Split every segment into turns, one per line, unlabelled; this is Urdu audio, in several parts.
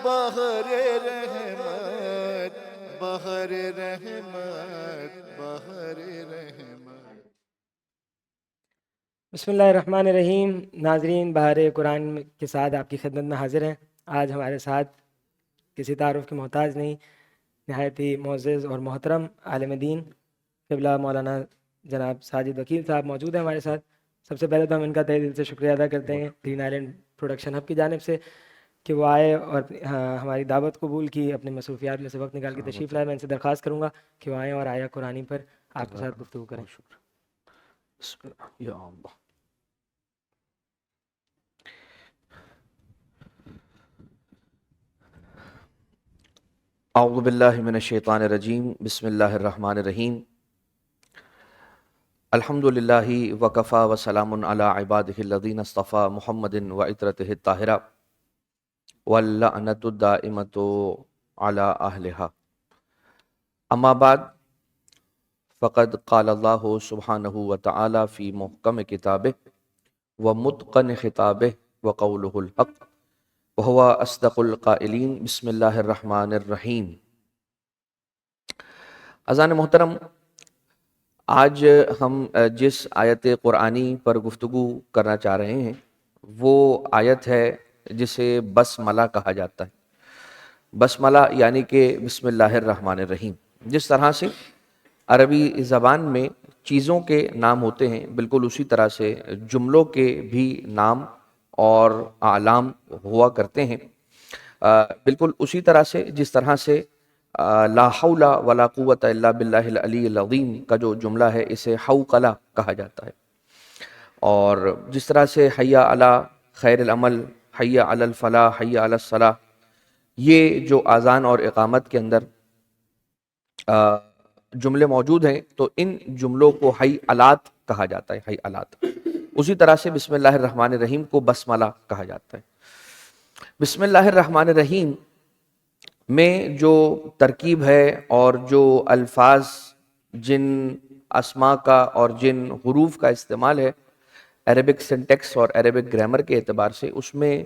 بحر رحمت، بحر رحمت، بحر رحمت۔
بسم اللہ الرحمن الرحیم۔ ناظرین، بہار قرآن کے ساتھ آپ کی خدمت میں حاضر ہیں۔ آج ہمارے ساتھ کسی تعارف کے محتاج نہیں، نہایت ہی معزز اور محترم عالم دین قبلہ مولانا جناب ساجد وکیل صاحب موجود ہیں ہمارے ساتھ۔ سب سے پہلے تو ہم ان کا تہہ دل سے شکریہ ادا کرتے ہیں گرین آئلینڈ پروڈکشن ہب کی جانب سے کہ وہ آئے اور ہماری دعوت قبول کی، اپنے مصروفیات میں سے وقت نکال کے تشریف لائے۔ میں ان سے درخواست کروں گا کہ وہ آئیں اور آیا قرآنی پر آپ کے ساتھ گفتگو کریں۔
بسم اللہ یا اللہ۔ اعوذ باللہ من الشیطان الرجیم، بسم اللہ الرحمن الرحیم۔ الحمد للہ وکفی وسلام علی عبادہ الذین اصطفی محمد وعطرتہ الطاہرہ واللعنۃ الدائمۃ علی اہلہا۔ اما بعد فقد قال اللہ سبحانہ وتعالی فی محکم کتابہ ومتقن خطابہ وقولہ الحق وہو اصدق القائلین۔ بسم اللہ الرحمن الرحیم۔ اذان محترم، آج ہم جس آیت قرآنی پر گفتگو کرنا چاہ رہے ہیں وہ آیت ہے جسے بسملہ کہا جاتا ہے۔ بسملہ یعنی کہ بسم اللہ الرحمن الرحیم۔ جس طرح سے عربی زبان میں چیزوں کے نام ہوتے ہیں، بالکل اسی طرح سے جملوں کے بھی نام اور اعلام ہوا کرتے ہیں۔ بالکل اسی طرح سے جس طرح سے لا حول ولا قوت الا باللہ العلی العظیم کا جو جملہ ہے اسے حوقلہ کہا جاتا ہے، اور جس طرح سے حی علی خیر العمل، حی علی الفلاح، حی علی الصلاح، یہ جو اذان اور اقامت کے اندر جملے موجود ہیں تو ان جملوں کو حی علات کہا جاتا ہے، حی علات۔ اسی طرح سے بسم اللہ الرحمن الرحیم کو بسملہ کہا جاتا ہے۔ بسم اللہ الرحمن الرحیم میں جو ترکیب ہے اور جو الفاظ، جن اسماء کا اور جن حروف کا استعمال ہے عربک سنٹیکس اور عربک گرامر کے اعتبار سے، اس میں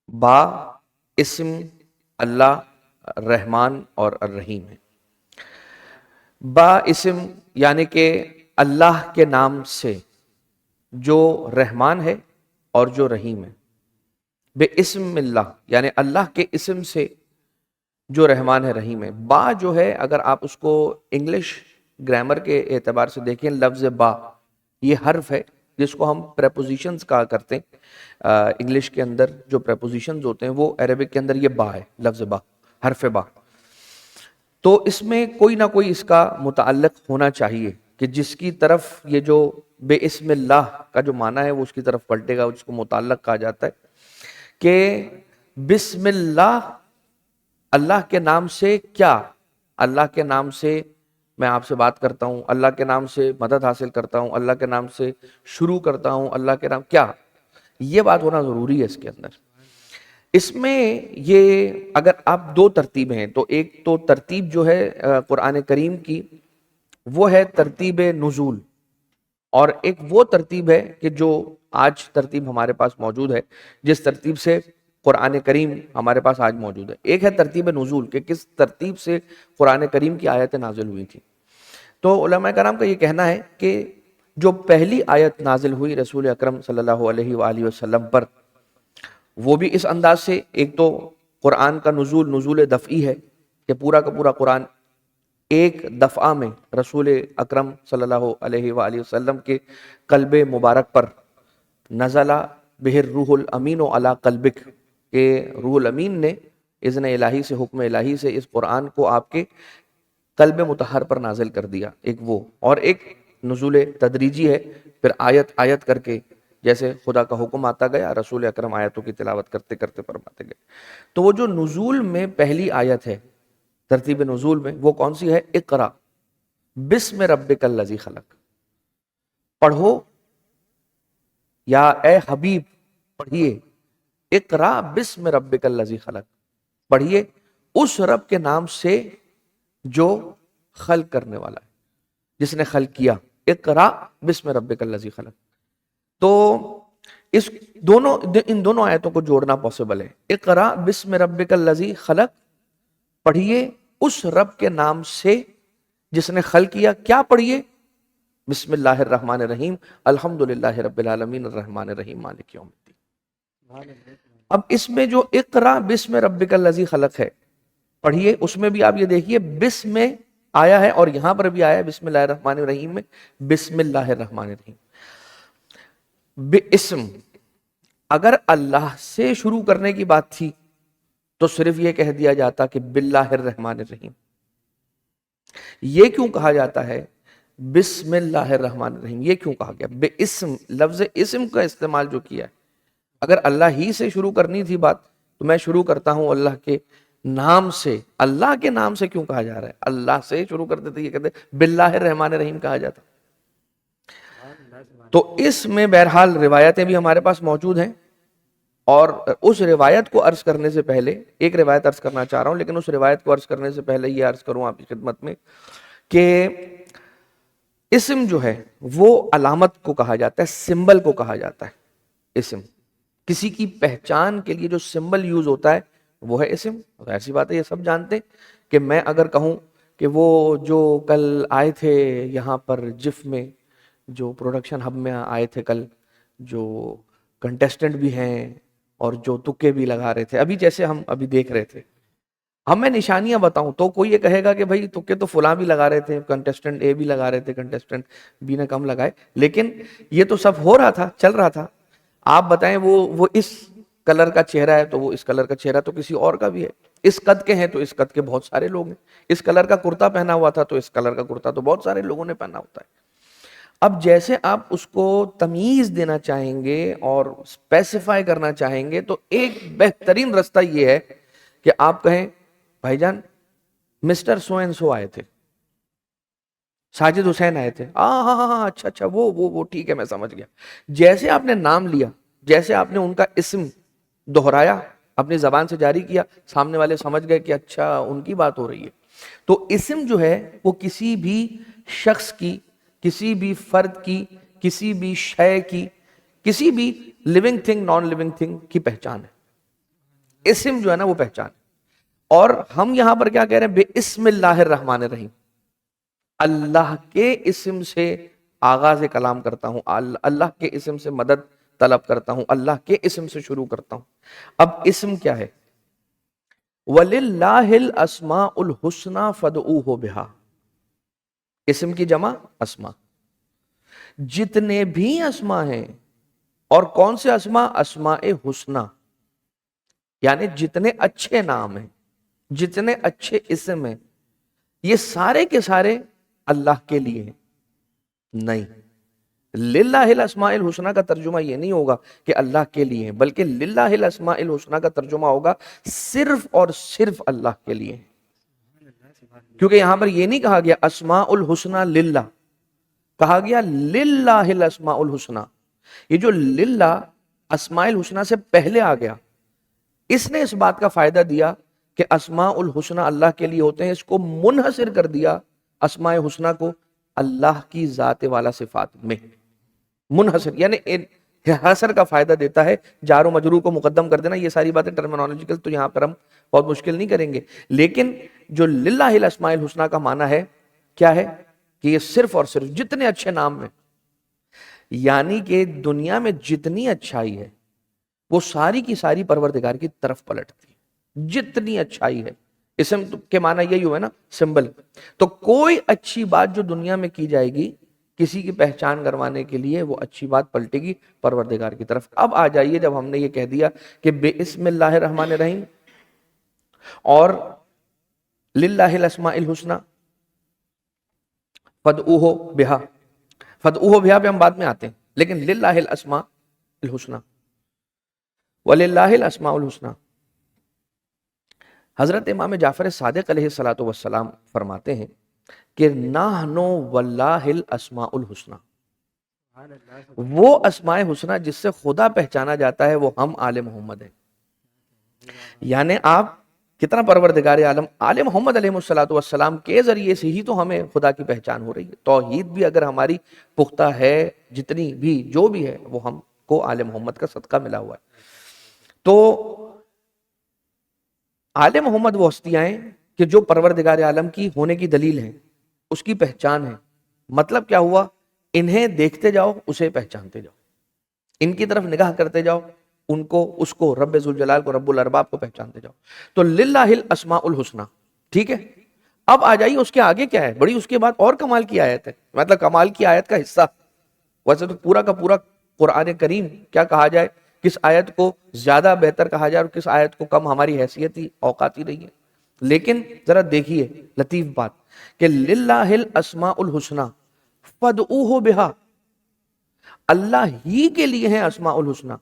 با اسم اللہ، رحمان اور الرحیم ہے۔ با اسم یعنی کہ اللہ کے نام سے جو رحمان ہے اور جو رحیم ہے، بے اسم اللہ یعنی اللہ کے اسم سے جو رحمان ہے رحیم ہے۔ با جو ہے اگر آپ اس کو انگلش گرامر کے اعتبار سے دیکھیں، لفظ با یہ حرف ہے جس کو ہم پریپوزیشنز کہا کرتے ہیں۔ انگلش کے اندر جو پریپوزیشنز ہوتے ہیں وہ عربک کے اندر یہ با ہے، لفظ با، حرف با۔ تو اس میں کوئی نہ کوئی اس کا متعلق ہونا چاہیے کہ جس کی طرف یہ جو بے اسم اللہ کا جو معنی ہے وہ اس کی طرف پلٹے گا، جس کو متعلق کہا جاتا ہے کہ بسم اللہ، اللہ کے نام سے کیا، اللہ کے نام سے میں آپ سے بات کرتا ہوں، اللہ کے نام سے مدد حاصل کرتا ہوں، اللہ کے نام سے شروع کرتا ہوں، اللہ کے نام کیا، یہ بات ہونا ضروری ہے اس کے اندر۔ اس میں یہ اگر آپ دو ترتیبیں ہیں تو ایک تو ترتیب جو ہے قرآن کریم کی وہ ہے ترتیب نزول، اور ایک وہ ترتیب ہے کہ جو آج ترتیب ہمارے پاس موجود ہے، جس ترتیب سے قرآن کریم ہمارے پاس آج موجود ہے۔ ایک ہے ترتیب نزول کہ کس ترتیب سے قرآن کریم کی آیتیں نازل ہوئی تھیں۔ تو علماء کرام کا یہ کہنا ہے کہ جو پہلی آیت نازل ہوئی رسول اکرم صلی اللہ علیہ وآلہ وسلم پر، وہ بھی اس انداز سے، ایک تو قرآن کا نزول دفعی ہے کہ پورا کا پورا قرآن ایک دفعہ میں رسول اکرم صلی اللہ علیہ وآلہ وسلم کے قلب مبارک پر نزل بہ الروح الامین علی قلبک، کہ روح الامین نے اذن الہی سے، حکم الہی سے اس قرآن کو آپ کے قلب مطہر پر نازل کر دیا، ایک وہ، اور ایک نزول تدریجی ہے، پھر آیت آیت کر کے جیسے خدا کا حکم آتا گیا رسول اکرم آیتوں کی تلاوت کرتے کرتے فرماتے گئے۔ تو وہ جو نزول میں پہلی آیت ہے ترتیب نزول میں، وہ کون سی ہے؟ اقرا بسم ربک الذی خلق، پڑھو یا اے حبیب پڑھیے، اقرا بسم ربک الذی خلق، پڑھیے اس رب کے نام سے جو خلق کرنے والا ہے، جس نے خلق کیا، اقرا بسم ربک الذی خلق۔ تو اس ان دونوں آیتوں کو جوڑنا پاسبل ہے. اقرا بسم ربک الذی خلق، پڑھیے اس رب کے نام سے جس نے خلق کیا. کیا پڑھیے؟ بسم اللہ الرحمن الرحیم، الحمدللہ رب العالمین الرحمن الرحیم مالک یوم الدین. اب اس میں جو اقرا بسم ربک الذی خلق ہے، پڑھیے، اس میں بھی آپ یہ دیکھیے بسم میں آیا ہے اور یہاں پر بھی آیا ہے بسم اللہ الرحمن الرحیم میں بسم اللہ الرحمن الرحیم. باسم، اگر اللہ سے شروع کرنے کی بات تھی تو صرف یہ کہہ دیا جاتا کہ باللہ الرحمن الرحیم. یہ کیوں کہا جاتا ہے بسم اللہ الرحمن الرحیم؟ یہ کیوں کہا گیا؟ بے اسم، لفظ اسم کا استعمال جو کیا ہے. اگر اللہ ہی سے شروع کرنی تھی بات تو میں شروع کرتا ہوں اللہ کے نام سے. اللہ کے نام سے کیوں کہا جا رہا ہے؟ اللہ سے شروع کرتے تھے، یہ کہتے باللہ الرحمن الرحیم کہا جاتا. تو اس میں بہرحال روایتیں بھی ہمارے پاس موجود ہیں، اور اس روایت کو عرض کرنے سے پہلے ایک روایت عرض کرنا چاہ رہا ہوں، لیکن اس روایت کو عرض کرنے سے پہلے یہ عرض کروں آپ کی خدمت میں کہ اسم جو ہے وہ علامت کو کہا جاتا ہے، سمبل کو کہا جاتا ہے. اسم کسی کی پہچان کے لیے جو سمبل یوز ہوتا ہے وہ ہے اسم. ایسی بات ہے، یہ سب جانتے ہیں کہ میں اگر کہوں کہ وہ جو کل آئے تھے یہاں پر جف میں، جو پروڈکشن ہب میں آئے تھے کل، جو کنٹیسٹنٹ بھی ہیں اور جو تکے بھی لگا رہے تھے، ابھی جیسے ہم ابھی دیکھ رہے تھے، ہم میں نشانیاں بتاؤں تو کوئی یہ کہے گا کہ بھائی تکے تو فلاں بھی لگا رہے تھے، کنٹیسٹنٹ اے بھی لگا رہے تھے، کنٹیسٹنٹ بی نے کم لگائے، لیکن یہ تو سب ہو رہا تھا، چل رہا تھا. آپ بتائیں وہ اس کلر کا چہرہ ہے تو وہ اس کلر کا چہرہ تو کسی اور کا بھی ہے. اس قد کے ہیں تو اس قد کے بہت سارے لوگ ہیں. اس کلر کا کرتا پہنا ہوا تھا تو اس کلر کا کرتا تو بہت سارے لوگوں نے پہنا ہوتا ہے. اب جیسے آپ اس کو تمیز دینا چاہیں گے اور اسپیسیفائی کرنا چاہیں گے تو ایک بہترین رستہ یہ ہے کہ آپ کہیں بھائی جان مسٹر سو اینڈ سو آئے تھے، ساجد حسین آئے تھے، ہاں اچھا وہ ٹھیک ہے، میں سمجھ گیا. جیسے آپ نے نام لیا، جیسے آپ نے ان کا اسم دہرایا، اپنی زبان سے جاری کیا، سامنے والے سمجھ گئے کہ اچھا ان کی بات ہو رہی ہے. تو اسم جو ہے وہ کسی بھی شخص کی، کسی بھی فرد کی، کسی بھی شے کی، کسی بھی living thing non living thing کی پہچان ہے. اسم جو ہے نا وہ پہچان ہے. اور ہم یہاں پر کیا کہہ رہے ہیں؟ بے اسم اللہ الرحمن الرحیم، اللہ کے اسم سے آغاز کلام کرتا ہوں، اللہ کے اسم سے مدد طلب کرتا ہوں، اللہ کے اسم سے شروع کرتا ہوں. اب اسم کیا ہے؟ وَلِلَّهِ الْأَسْمَاءُ الْحُسْنَى فَادْعُوهُ بِهَا. اسم کی جمع اسما. جتنے بھی اسما ہیں، اور کون سے اسما؟ اسماء حسنہ، یعنی جتنے اچھے نام ہیں، جتنے اچھے اسم ہیں، یہ سارے کے سارے اللہ کے لیے ہیں. نہیں، للہ الاسماء الحسنہ کا ترجمہ یہ نہیں ہوگا کہ اللہ کے لیے ہیں، بلکہ للہ الاسماء الحسنہ کا ترجمہ ہوگا صرف اور صرف اللہ کے لیے ہیں. کیونکہ یہاں پر یہ نہیں کہا گیا اسماء الحسنہ للہ، کہا گیا للہ الاسماء الحسنہ. یہ جو للہ اسماء الحسنہ سے پہلے آ گیا، اس نے اس بات کا فائدہ دیا کہ اسماء الحسنہ اللہ کے لیے ہوتے ہیں. اس کو منحصر کر دیا اسماء حسنہ کو اللہ کی ذات والا صفات میں منحصر، یعنی حصر کا فائدہ دیتا ہے. جار و مجرور کو مقدم کر دینا، یہ ساری باتیں ٹرمینالوجیکل تو یہاں پر ہم بہت مشکل نہیں کریں گے. لیکن جو للہ الاسماء الحسنہ کا معنی ہے کیا ہے؟ کہ یہ صرف اور صرف جتنے اچھے نام ہیں، یعنی کہ دنیا میں جتنی اچھائی ہے وہ ساری کی ساری پروردگار کی طرف پلٹتی ہے. جتنی اچھائی ہے، اسم کے معنی یہی ہوئے نا، سمبل. تو کوئی اچھی بات جو دنیا میں کی جائے گی کسی کی پہچان کروانے کے لیے، وہ اچھی بات پلٹے گی پروردگار کی طرف. اب آ جائیے، جب ہم نے یہ کہہ دیا کہ بے اسم اللہ الرحمن الرحیم اور للہ الاسماء الحسنہ فادعوہ بہا، فادعوہ بہا پہ ہم بعد میں آتے ہیں، لیکن للہ الاسماء الحسنہ وللہ الاسماء الحسنہ. حضرت امام جعفر صادق علیہ الصلوۃ والسلام فرماتے ہیں کہ نحن واللہ الاسماء الحسنہ، وہ اسماء حسنہ جس سے خدا پہچانا جاتا ہے وہ ہم آل محمد ہیں. یعنی آپ کتنا پروردگار عالم آل محمد علیہ الصلوۃ والسلام کے ذریعے سے ہی تو ہمیں خدا کی پہچان ہو رہی ہے. توحید بھی اگر ہماری پختہ ہے، جتنی بھی جو بھی ہے وہ ہم کو آل محمد کا صدقہ ملا ہوا ہے۔ تو آل محمد وہ ہستیاں ہیں کہ جو پروردگار عالم کی ہونے کی دلیل ہیں، اس کی پہچان ہے۔ مطلب کیا ہوا؟ انہیں دیکھتے جاؤ، اسے پہچانتے جاؤ، ان کی طرف نگاہ کرتے جاؤ، ان کو، اس کو، رب ذوالجلال کو، رب الارباب کو پہچانتے جاؤ۔ تو للہ الاسماء الحسنی، ٹھیک ہے؟ اب آ جائیے اس کے آگے کیا ہے، بڑی اس کے بعد اور کمال کی آیت ہے، مطلب کمال کی آیت کا حصہ۔ ویسے تو پورا کا پورا قرآن کریم کیا کہا جائے، کس آیت کو زیادہ بہتر کہا جائے اور کس آیت کو کم، ہماری حیثیت ہی اوقات ہی نہیں ہے۔ لیکن ذرا دیکھیے لطیف بات کہ للہ الاسماء الحسنی فادعوہ بہا، اللہ ہی کے لیے ہیں اسماء الحسنی،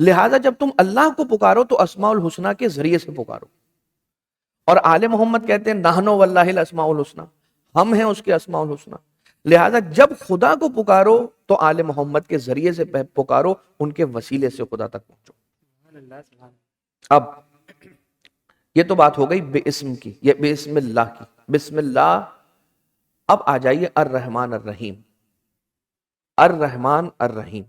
لہذا جب تم اللہ کو پکارو تو اسماء الحسنی کے ذریعے سے پکارو۔ اور آل محمد کہتے ہیں نحن واللہ الاسماء الحسنی، ہم ہیں اس کے اسماء الحسنی، لہذا جب خدا کو پکارو تو آل محمد کے ذریعے سے پکارو، ان کے وسیلے سے خدا تک پہنچو۔ اب یہ تو بات ہو گئی بے اسم کی، یہ بے اسم اللہ کی، بسم اللہ۔ اب آ جائیے الرحمن الرحیم۔ الرحمن الرحیم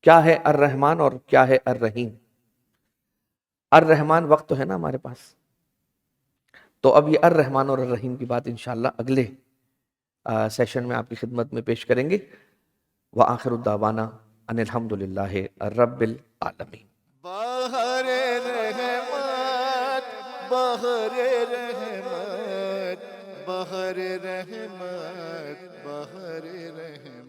کیا ہے؟ الرحمن اور کیا ہے الرحیم؟ الرحمن وقت تو ہے نا ہمارے پاس، تو اب یہ الرحمن اور الرحیم کی بات انشاءاللہ اگلے سیشن میں آپ کی خدمت میں پیش کریں گے۔ وآخر الدعوانا ان الحمدللہ رب العالمین۔
بہر رحمت، بہر رحمت، بہر رحمت، بہر رحمت۔